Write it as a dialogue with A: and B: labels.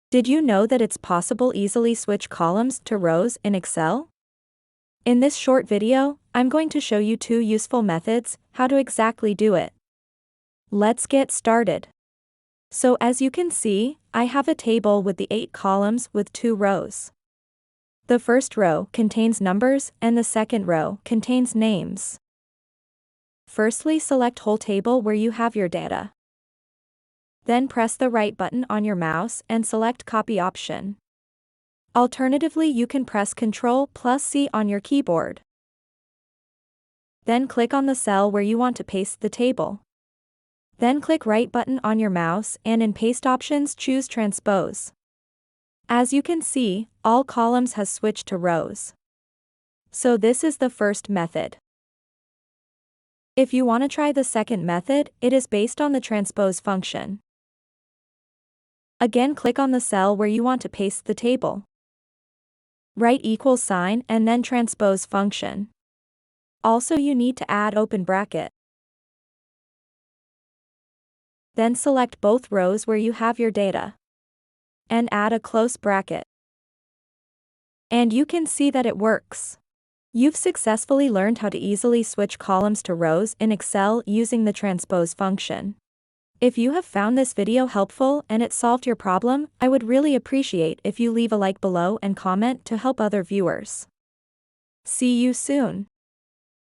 A: Did you know that it's possible easily switch columns to rows in Excel? In this short video, I'm going to show you 2 useful methods, how to exactly do it. Let's get started. So as you can see, I have a table with the 8 columns with 2 rows. The first row contains numbers and the second row contains names. Firstly, select Whole Table where you have your data. Then press the right button on your mouse and select Copy option. Alternatively, you can press Ctrl+C on your keyboard. Then click on the cell where you want to paste the table. Then click right button on your mouse and in Paste options choose Transpose. As you can see, all columns has switched to rows. So this is the first method. If you want to try the second method, it is based on the transpose function. Again, click on the cell where you want to paste the table. Write = and then transpose function. Also, you need to add open bracket. Then select both rows where you have your data. And add a close bracket. And you can see that it works. You've successfully learned how to easily switch columns to rows in Excel using the transpose function. If you have found this video helpful and it solved your problem, I would really appreciate if you leave a like below and comment to help other viewers. See you soon.